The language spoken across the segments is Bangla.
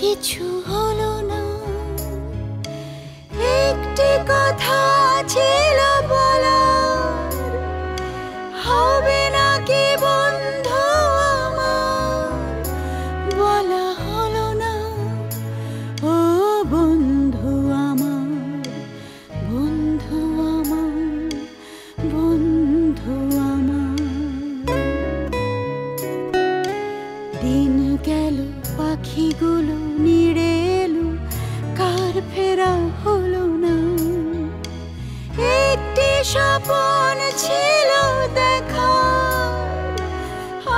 কিছু হলো না। একটি কথা ছিল বলার, হবে নাকি বন্ধু আমার, বলা হলো না। ও বন্ধু আমার, বন্ধু আমার, বন্ধু আমার। দিন গেল, পাখিগুলো নিড়ে এলো, কার ফেরা হলো না। একটি স্বপ্ন ছিল দেখার,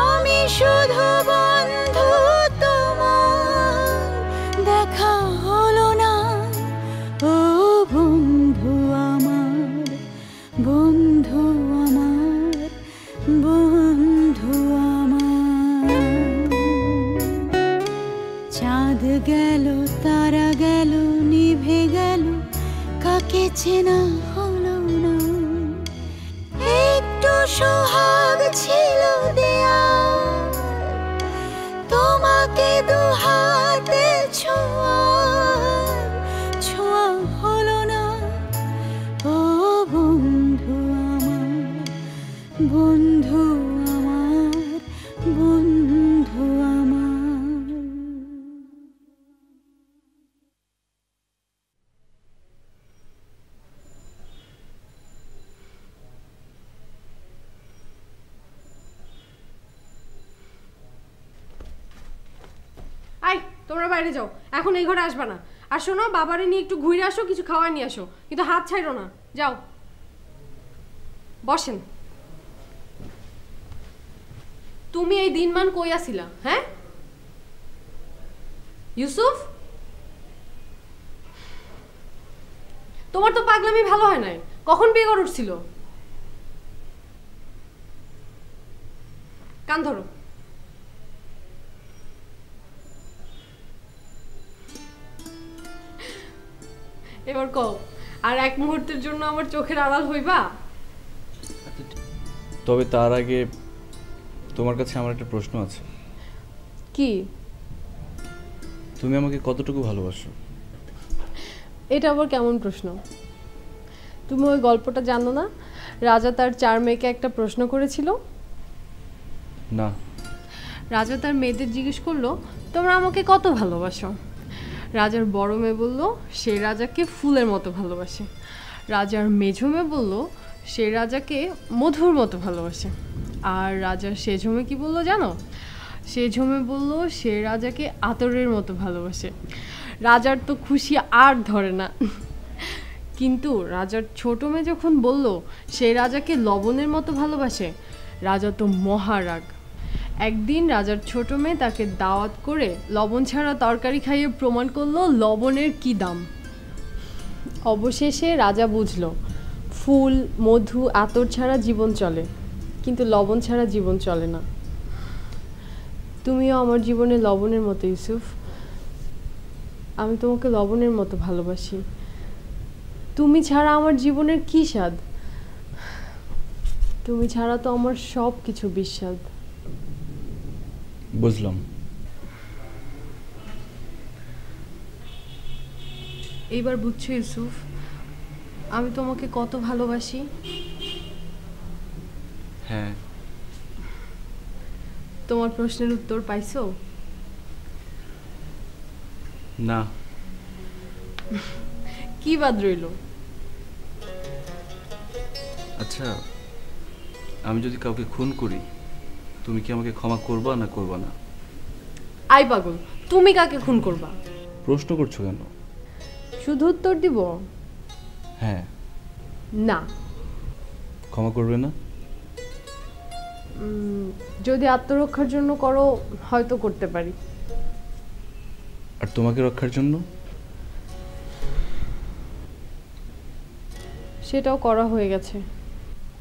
আমি শুধু বন্ধু তোমার, দেখা হলো না। ও বন্ধু আমার, বন্ধু আমার, বন্ধু আমার। চাঁদ গেল, তারা গেল, নিভে গেল, কাকে চেনা হলো না। একটু সোহাগ ছিল দেয়া, তোমাকে দুহাতে ছোঁয়া, ছোঁয়া হলো না। ও বন্ধু আমার, বন্ধু আমার, বন্ধু আমার। আই, তোমরা বাইরে যাও, এখন এই ঘরে আসবা না। আর শোনো, বাবারে নিয়ে একটু ঘুরে আসো, কিছু খাওয়া নিয়ে আসো, কিন্তু হাত ছাইড়ো না। যাও, বসেন। তুমি এই দিনমান কই আসিলা? হ্যাঁ ইউসুফ, তোমার তো পাগলামি ভালো হয় নাই। কখন বিয়ে করে উঠছিল? কান ধরো। এবার কও, আর এক মুহূর্তের জন্য আমার চোখের আড়াল হইবা? তবে তার আগে তোমার কাছে আমার একটা প্রশ্ন আছে। কি? তুমি আমাকে কতটুকু ভালোবাসো? এটা আবার কেমন প্রশ্ন? তুমি ওই গল্পটা জানো না? রাজা তার 4 মেয়েকে একটা প্রশ্ন করেছিল। না। রাজা তার মেয়েদের জিজ্ঞেস করলো, তোমরা আমাকে কত ভালোবাসো? রাজার বড় মেয়ে বলল, সে রাজাকে ফুলের মতো ভালোবাসে। রাজার মেঝো মেয়ে বলল, সে রাজাকে মধুর মতো ভালোবাসে। আর রাজার সেঝো মেয়ে কি বললো জানো? সেঝো মেয়ে বলল, সে রাজাকে আতরের মতো ভালোবাসে। রাজার তো খুশি আর ধরে না। কিন্তু রাজার ছোট মেয়ে যখন বলল, সে রাজাকে লবণের মতো ভালোবাসে, রাজা তো মহারাগ। একদিন রাজার ছোট মেয়ে তাকে দাওয়াত করে লবণ ছাড়া তরকারি খাইয়ে প্রমাণ করলো লবণের কি দাম। অবশেষে রাজা বুঝলো, ফুল, মধু, আতর ছাড়া জীবন চলে, কিন্তু লবণ ছাড়া জীবন চলে না। তুমিও আমার জীবনে লবণের মতো ইউসুফ। আমি তোমাকে লবণের মতো ভালোবাসি। তুমি ছাড়া আমার জীবনের কি স্বাদ? তুমি ছাড়া তো আমার সব কিছু বিস্বাদ। বুঝলাম। এইবার বুঝছো ইউসুফ, আমি তোমাকে কত ভালোবাসি? হ্যাঁ। তোমার প্রশ্নের উত্তর পাইছো? না। কি বাদ রইল? আচ্ছা, আমি যদি কাউকে খুন করি, তুমি কি আমাকে ক্ষমা করবা না করবা না? আই পাগল, তুমি কাকে খুন করবা? প্রশ্ন করছো কেন? শুধু উত্তর দিব। হ্যাঁ। না। ক্ষমা করবে না? যদি আত্মরক্ষার জন্য করো, হয়তো করতে পারি। আর তোমাকে রক্ষার জন্য? সেটাও করা হয়ে গেছে।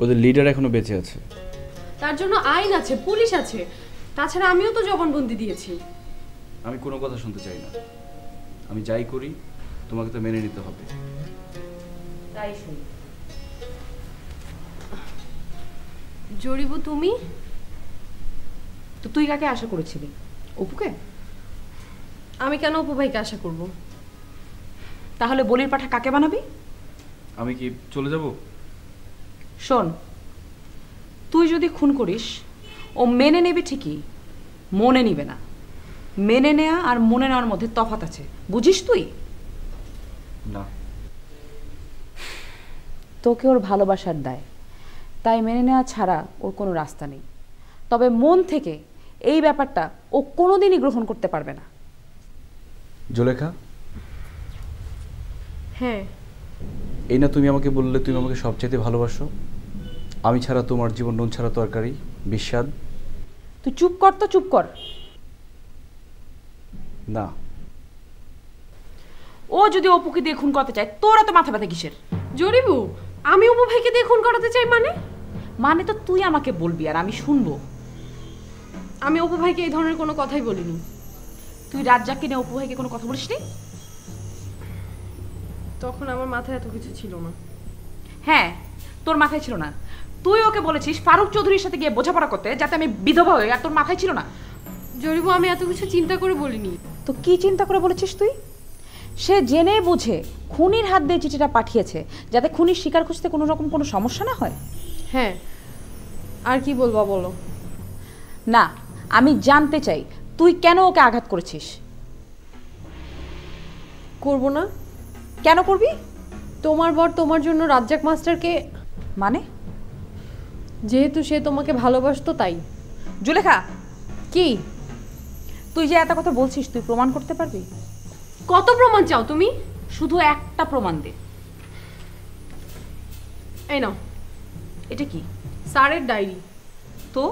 ওদের লিডার এখনো বেঁচে আছে। তার জন্য আইন আছে, পুলিশ আছে। তাছাড়া আমিও তো জবানবন্দি দিয়েছি। আমি কোনো কথা শুনতে চাই না। আমি যাই করি তোমাকে তো মেনে নিতে হবে। তাই শুনি। জরিবু, তুমি? তো তুই কাকে আশা করেছিলি? অপুকে? আমি কেন অপু ভাইকে আশা করব? তাহলে বলির পাঠা কাকে বানাবি? আমি কি চলে যাব? শোন, তুই যদি খুন করিস ও মেনে নেবে ঠিকই, মনে নিবে না। মেনে নেয়া আর মনে নেওয়ার মধ্যে তফাৎ আছে, বুঝিস তুই? না। তোকে ওর ভালোবাসার দায়, তাই মেনে নেওয়া ছাড়া ওর কোনো রাস্তা নেই। তবে মন থেকে এই ব্যাপারটা ও কোনোদিনই গ্রহণ করতে পারবে না। জুলেখা, হ্যাঁ, এই না তুমি আমাকে বললে তুমি আমাকে সবচেয়ে ভালোবাসো, আমি ছাড়া তোমার জীবন নুন ছাড়া তরকারি, বিস্বাদ। তুই চুপ কর তো, চুপ কর। না, ও যদি অপুকে দিয়ে খুন করতে চায়, তোরা তো মাথা ব্যথা কিসের? জরিবু, আমি অপু ভাইকে দিয়ে খুন করাতে চাই মানে? মানে তো তুই আমাকে বলবি আর আমি শুনবো। আমি অপু ভাইকে এই ধরনের কোনো কথাই বলিনি। তুই রাজ্জাককে নিয়ে অপু ভাইকে কোনো কথা বলিসনি? তখন আমার মাথায় এত কিছু ছিল না। হ্যাঁ, তোর মাথায় ছিল না। তুই ওকে বলেছিস ফারুক চৌধুরীর সাথে গিয়ে বোঝাপড়া করতে, যাতে আমি বিধবা হই, আর তোর মাথায় ছিল না। জরিবু, আমি এত কিছু চিন্তা করে বলিনি। তো কি চিন্তা করে বলেছিস তুই? সে জেনে বুঝে খুনির হাত দিয়ে চিঠিটা পাঠিয়েছে, যাতে খুনির শিকার খুঁজতে কোনো রকম কোনো সমস্যা না হয়। হ্যাঁ, আর কি বলবা বলো? না, আমি জানতে চাই তুই কেন ওকে আঘাত করেছিস। করব না? কেন করবি? তোমার বর তোমার জন্য রাজ্জাক মাস্টারকে, মানে? যেহেতু সে তোমাকে ভালোবাসতো তাই। জুলেখা, কি? তুই যে এত কথা বলছিস, তুই প্রমাণ করতে পারবি? কত প্রমাণ চাও তুমি? শুধু একটা প্রমাণ দে। এই নাও, এটা কি? স্যারের ডায়েরি। তো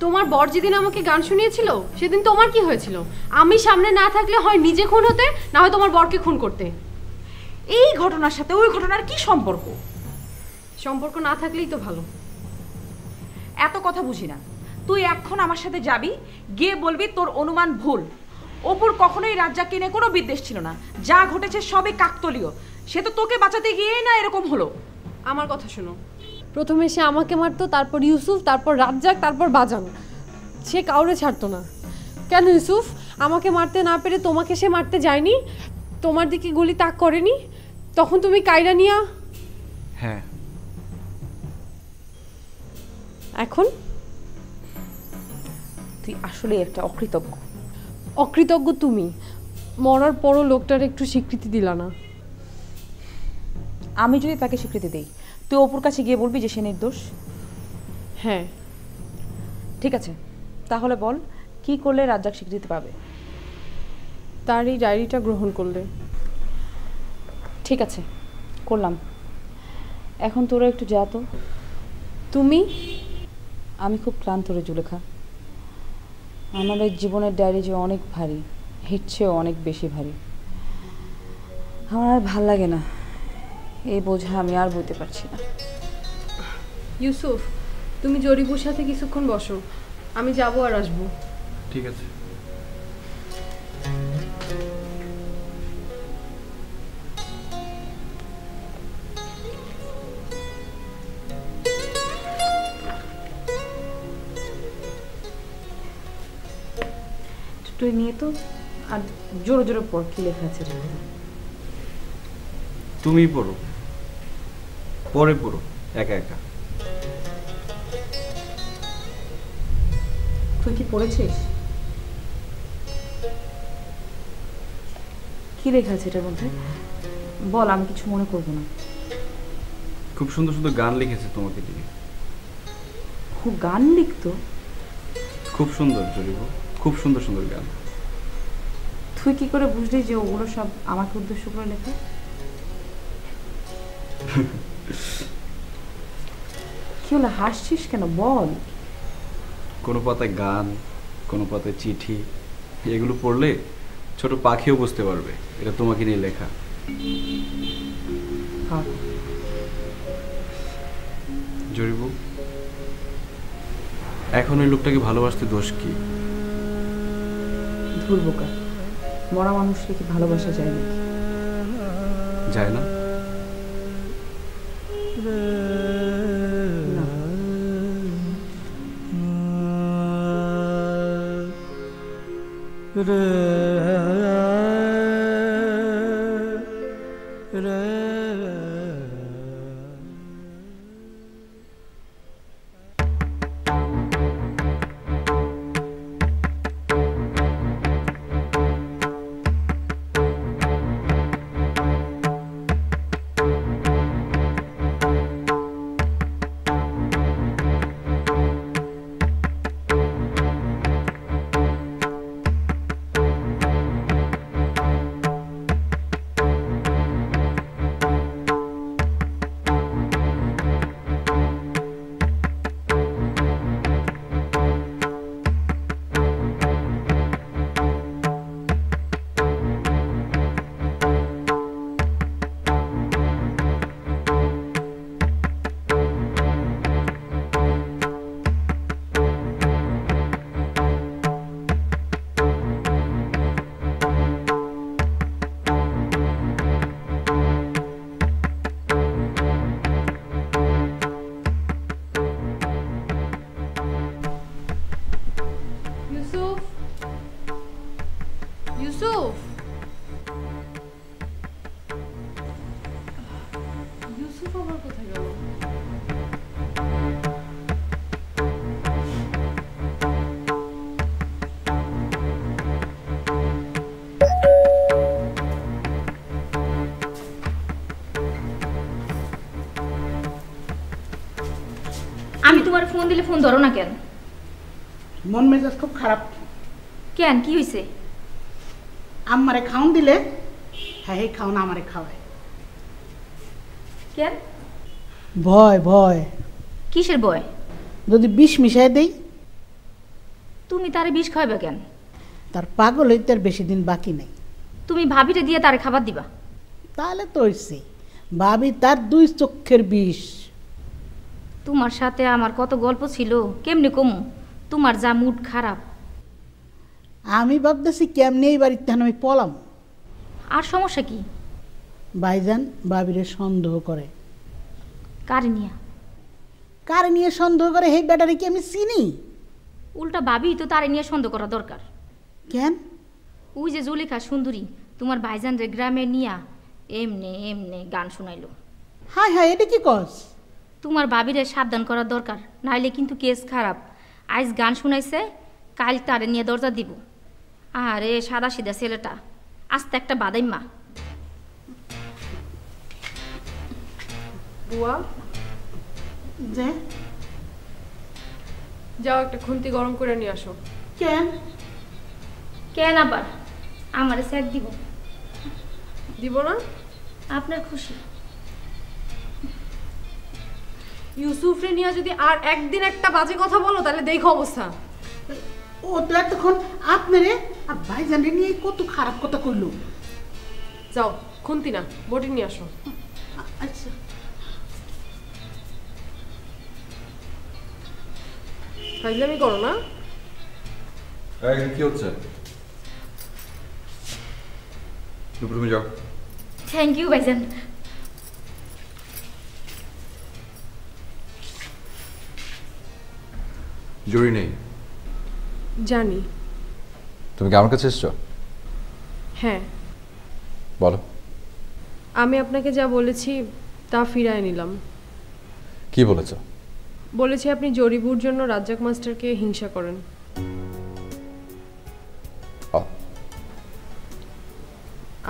তোমার বর যেদিন আমাকে গান শুনিয়েছিল, সেদিন তোমার কি হয়েছিল? আমি সামনে না থাকলে হয় নিজে খুন হতে, না হয় তোমার বরকে খুন করতে। এই ঘটনার সাথে ওই ঘটনার কি সম্পর্ক? সম্পর্ক না থাকলেই তো ভালো। এত কথা বুঝি না। তুই এখন আমার সাথে যাবি, গিয়ে বলবি তোর অনুমান ভুল। অপুর কখনোই রাজ্জাককে নিয়ে কোনো বিদ্বেষ ছিল না, যা ঘটেছে সবই কাকতালীয়। সে তো তোকে বাঁচাতে গিয়েই না এরকম হলো। আমার কথা শোনো, প্রথমে সে আমাকে মারতো, তারপর ইউসুফ, তারপর রাজ্জাক, তারপর বাজান। সে কাউরে ছাড়তো না। কেন ইউসুফ? আমাকে মারতে না পেরে তোমাকে সে মারতে যায়নি? তোমার দিকে গুলি তাক করেনি? তখন তুমি কায়রা নিয়া। হ্যাঁ। এখন তুই আসলে একটা অকৃতজ্ঞ। অকৃতজ্ঞ তুমি। মরার পরও লোকটার একটু স্বীকৃতি দিলা না। আমি যদি তাকে স্বীকৃতি দেই, তুই অপুর কাছে গিয়ে বলবি যে সে নির্দোষ? হ্যাঁ। ঠিক আছে, তাহলে বল কি করলে রাজ্জাক স্বীকৃতি পাবে? তার এই ডায়েরিটা গ্রহণ করলে। ঠিক আছে, করলাম। এখন তোরা একটু যা তো। তুমি? আমি খুব ক্লান্ত রে জুলেখা। আমার এই জীবনের ডায়েরি যে অনেক ভারী, এর চেয়েও অনেক বেশি ভারী। আমার আর ভাল লাগে না, এই বোঝা আমি আর বইতে পারছি না। ইউসুফ, তুমি জরিবুর সাথে কিছুক্ষণ বসো, আমি যাবো আর আসবো। ঠিক আছে। তুই নিয়ে তো, আর জোরে জোরে পড় কি লেখা আছে। তুমি পড়ো, পরে পড়ো একা একা। তুই কি পড়েছিস? কি লেখা আছে এটার মধ্যে? বল, আমি কিছু মনে করবো না। খুব সুন্দর সুন্দর গান লিখেছে তোমাকে দিয়ে। খুব গান লিখতো? খুব সুন্দর জরিব, খুব সুন্দর সুন্দর গান। তুই কি করে বুঝলি যে ওগুলো সব আমাকে উদ্দেশ্য করে লেখা? কি হলো, হাসছিস কেন? বল। কোনো পাতায় গান, কোনো পাতায় চিঠি, এগুলো পড়লে ছোট পাখিও বুঝতে পারবে এটা তোমাকে নিয়ে লেখা। জরিবু, এখন ওই লোকটাকে ভালোবাসতে দোষ কি? ধুর বোকা, মরা মানুষকে কি ভালোবাসা যায় নাকি? যায় না? না। ইউসুফ, ইউসুফ, ইউসুফ আবার কোথায় গেল? আমি তোমার ফোন দিলে ফোন ধরো না কেন? মন মেজাজ খুব খারাপ। কেন, কি হয়েছে? আমারে খাওন দিলে হ্যাঁ এই খাওন আমারে খাওয়ায়। কেন? ভয় ভয়, কিসের ভয়? যদি বিষ মিশাই দেই তুমি তারে বিষ খাওয়াবে কেন? তার পাগল হইতে আর বেশি দিন বাকি নেই। তুমি ভাবিরে দিয়ে তারে খাবার দিবা? তাহলে তো হইছে, ভাবি তার 2 চক্ষের বিষ। তোমার সাথে আমার কত গল্প ছিল, কেমনে কমু? তোমার যা মুড খারাপ। আমি ভাবতেছি কেমনি এই বাড়িতে আমি পলাম। আর সমস্যা কি? ভাইজান ভাবিরে সন্দেহ করে। কারে নিয়া? কারে নিয়ে সন্দেহ করে এই ব্যাটারি কি আমি চিনি? উল্টা ভাবি তো তারে নিয়ে সন্দেহ করা দরকার। কেন? ওই যে জুলেখা সুন্দরী তোমার ভাইজান রে গ্রামে নিয়া এমনে এমনে গান শোনাইলো। হায় হায়, এটা কি কস? তোমার ভাবিরে সাবধান করা দরকার, নাইলে কিন্তু কেস খারাপ। আজ গান শুনাইছে, কাল তারে নিয়ে দরজা দিব। আরে সাদা সিধা ছেলেটা, আস্তে একটা বাদাইম্মা। বুয়া, যে যাও একটা খুন্তি গরম করে নিয়ে আসো। কেন? কেন আবার? আমারে স্যাক দিব। দিব না? আপনার খুশি। ইউসুফরে নিয়ে যদি আর একদিন একটা বাজে কথা বলো তাহলে দেখো অবস্থা। ও তো এতক্ষণ আপনারে আর ভাইজানরে নিয়ে কত খারাপ কথা কইলো। যাও খুন্তি না বটি নিয়ে আসো। আচ্ছা ফাইজলামি করো না। কি হচ্ছে? তুমি যাও। থ্যাংক ইউ ভাইজান। জরুরি নেই। জানি। তুমি কি আমার কাছে এসছো? হ্যাঁ, বলো। আমি আপনাকে যা বলেছি তা ফিরায় নিলাম। কি বলেছো? বলেছি আপনি জরিবুর জন্য রাজ্জাক মাস্টারকে হিংসা করেন।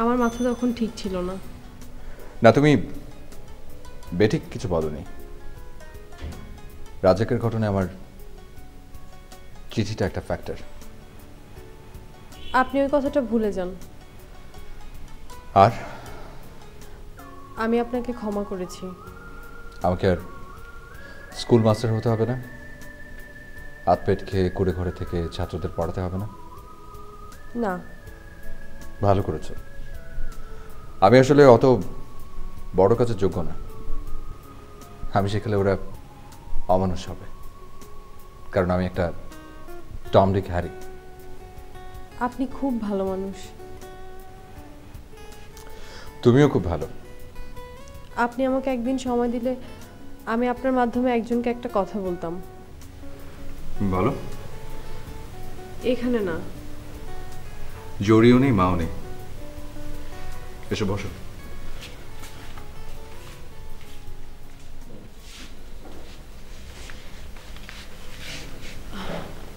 আমার মাথা তখন ঠিক ছিল না। না, তুমি বেঠিক কিছু বলনি। রাজ্জাকের ঘটনায় আমার চিঠিটা একটা ফ্যাক্টর। আপনি ওই কথাটা ভুলে যান। আর আমি আপনাকে ক্ষমা করেছি। আমাকে আর স্কুল মাস্টার হতে হবে না, হাত পেট খেয়ে কুড়ে ঘরে থেকে ছাত্রদের পড়াতে হবে না। না, ভালো করেছো। আমি আসলে অত বড় কাজের যোগ্য না। আমি শেখালে ওরা অমানুষ হবে, কারণ আমি একটা টম ডিক হ্যারি। আপনি খুব ভালো মানুষ। তুমিও খুব ভালো। আপনি আমাকে একদিন সময় দিলে আমি আপনার মাধ্যমে একজনকে একটা কথা বলতাম। বলো। এখানে না, জড়িও নেই, মাও নেই। এসো বসো।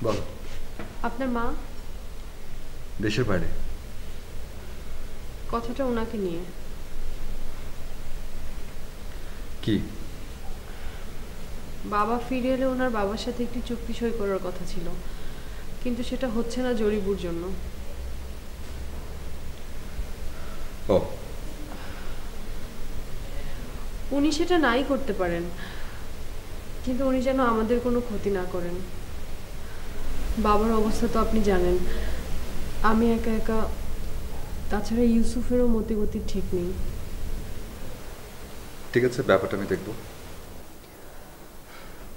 বলো। আপনার মা? দেশের বাইরে। কথাটা ওনাকে নিয়ে। কি? বাবা ফিরে এলে ওনার বাবার সাথে একটি চুক্তি সই করার কথা ছিল, কিন্তু সেটা হচ্ছে না জরিবুর জন্য। ও, উনি সেটা নাই করতে পারেন, কিন্তু উনি যেন আমাদের কোনো ক্ষতি না করেন। বাবার অবস্থা তো আপনি জানেন, আমি একা একা, তাছাড়া ইউসুফেরও মতিগতি ঠিক নেই। ঠিক আছে, ব্যাপারটা আমি দেখব।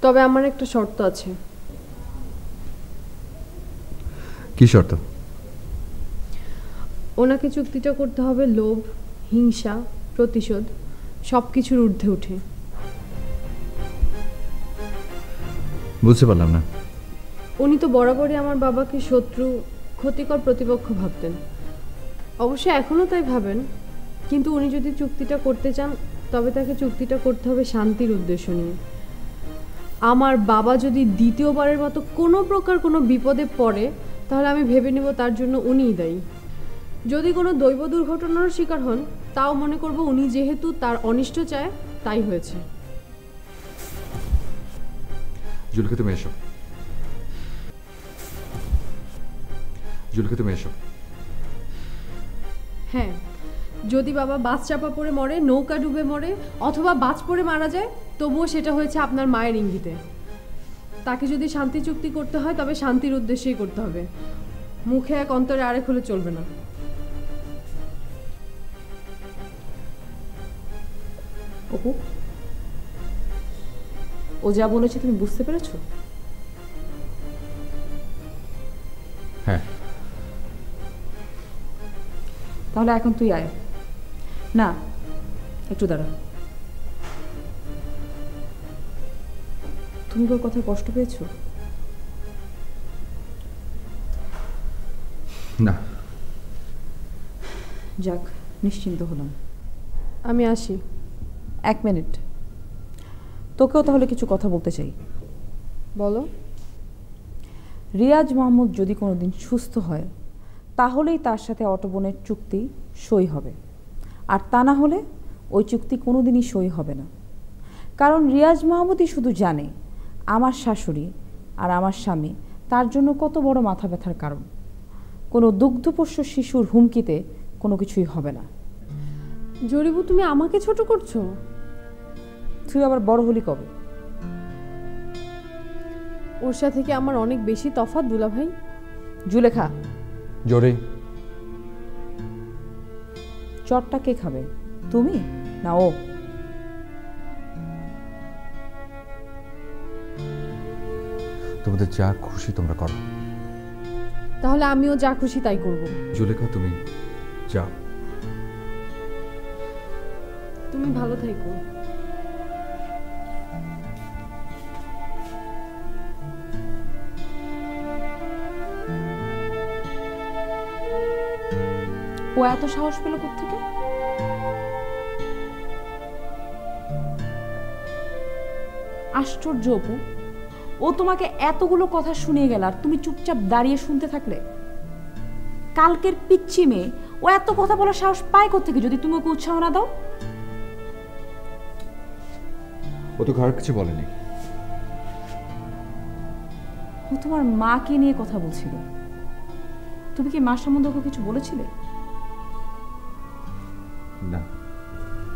তবে আমার একটা শর্ত আছে। কি শর্ত? ওনাকে চুক্তিটা করতে হবে লোভ, হিংসা, প্রতিশোধ সব কিছুর ঊর্ধ্বে উঠে। বুঝতে পারলাম না। উনি তো বরাবরই আমার বাবাকে শত্রু, ক্ষতিকর প্রতিপক্ষ ভাবতেন। অবশ্য এখনও তাই ভাবেন, কিন্তু উনি যদি চুক্তিটা করতে চান তবে তাকে চুক্তিটা করতে হবে শান্তির উদ্দেশ্য নিয়ে। আমার বাবা যদি দ্বিতীয়বারের মতো কোনো প্রকার কোনো বিপদে পড়ে তাহলে আমি ভেবে নেব তার জন্য উনিই দায়ী। যদি কোনো দৈব দুর্ঘটনার শিকার হন তাও মনে করব উনি যেহেতু তার অনিষ্ট চায় তাই হয়েছে। জুলকে তুমি এসো। জুলকে তুমি এসো। হ্যাঁ, যদি বাবা বাস চাপা পড়ে মরে, নৌকা ডুবে মরে, অথবা বাজ পড়ে মারা যায়, তবুও সেটা হয়েছে আপনার মায়ের ইঙ্গিতে। তাকে যদি শান্তি চুক্তি করতে হয় তবে শান্তির উদ্দেশ্যেই করতে হবে, মুখে এক অন্তরে আরেক হলে চলবে না। অপু, ও যা বলেছে তুমি বুঝতে পেরেছো? হ্যাঁ। তাহলে এখন তুই আয়। না, একটু দাঁড়া। তুমি ওর কথায় কষ্ট পেয়েছো? না। যাক, নিশ্চিন্ত হলাম। আমি আসি। 1 মিনিট, তোকেও তাহলে কিছু কথা বলতে চাই। বলো। রিয়াজ মাহমুদ যদি কোনো দিন সুস্থ হয় তাহলেই তার সাথে অটোবনের চুক্তি সই হবে, আর তা না হলে ওই চুক্তি কোনো দিনই সই হবে না। কারণ রিয়াজ মাহমুদই শুধু জানে আমার শাশুড়ি আর আমার স্বামী তার জন্য কত বড় মাথা ব্যথার কারণ। কোনো দুগ্ধপোষ্য শিশুর হুমকিতে কোনো কিছুই হবে না। জরিবু, তুমি আমাকে ছোট করছো? তুই আবার বড় হলি কবে? ওর সাথে কি আমার অনেক বেশি তফাৎ দুলা ভাই? জুলেখা, জোরে। চটটা কে খাবে, তুমি না ও? তোমাদের যা খুশি তোমরা করো। তাহলে আমিও যা খুশি তাই করব। জুলেখা, তুমি যাও। তুমি ভালো থেকো। ও এত সাহস পেল কোত্থেকে? আশ্চর্য অপু, ও তোমাকে এতগুলো কথা শুনিয়ে গেল আর তুমি চুপচাপ দাঁড়িয়ে শুনতে থাকলে। কালকের পিচ্ছি মেয়ে, ও এত কথা বলার সাহস পায় কোত্থেকে যদি তুমি ওকে উৎসাহ না দাও? ও তো খারাপ কিছু বলেনি। ও তোমার মাকে নিয়ে কথা বলছিল। তুমি কি মার সম্বন্ধে ওকে কিছু বলেছিলে? না।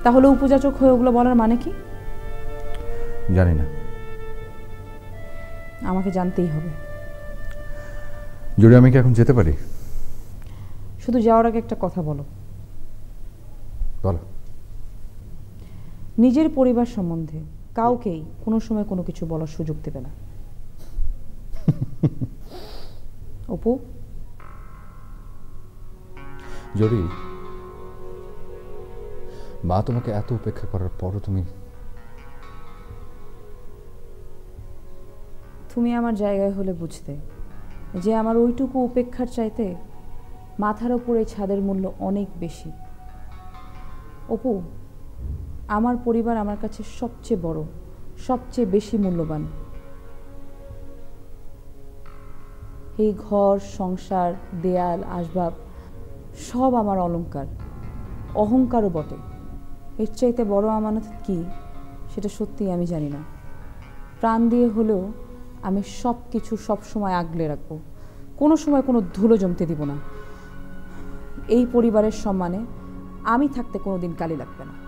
তাহলে উপযাচক হয়ে ওগুলো বলার মানে কি? জানি না। আমাকে জানতেই হবে। জুড়ে আমি কি এখন যেতে পারি? শুধু যাওয়ার আগে একটা কথা বলো। বলো। নিজের পরিবার সম্বন্ধে কাউকেই কোনো সময় কোনো কিছু বলার সুযোগ দেবে না। অপু, জরি, মা তোমাকে এত উপেক্ষা করার পরও তুমি আমার জায়গায় হলে বুঝতে যে আমার ওইটুকু উপেক্ষার চাইতে মাথার ওপর এই ছাদের মূল্য অনেক বেশি। অপু, আমার পরিবার আমার কাছে সবচেয়ে বড়, সবচেয়ে বেশি মূল্যবান। এই ঘর, সংসার, দেয়াল, আসবাব সব আমার অলংকার, অহংকারও বটে। এর চাইতে বড় আমানত কি সেটা সত্যিই আমি জানি না। প্রাণ দিয়ে হলেও আমি সব কিছু সবসময় আগলে রাখবো, কোনো সময় কোনো ধুলো জমতে দিব না। এই পরিবারের সম্মানে আমি থাকতে কোনো দিন কালি লাগবে না।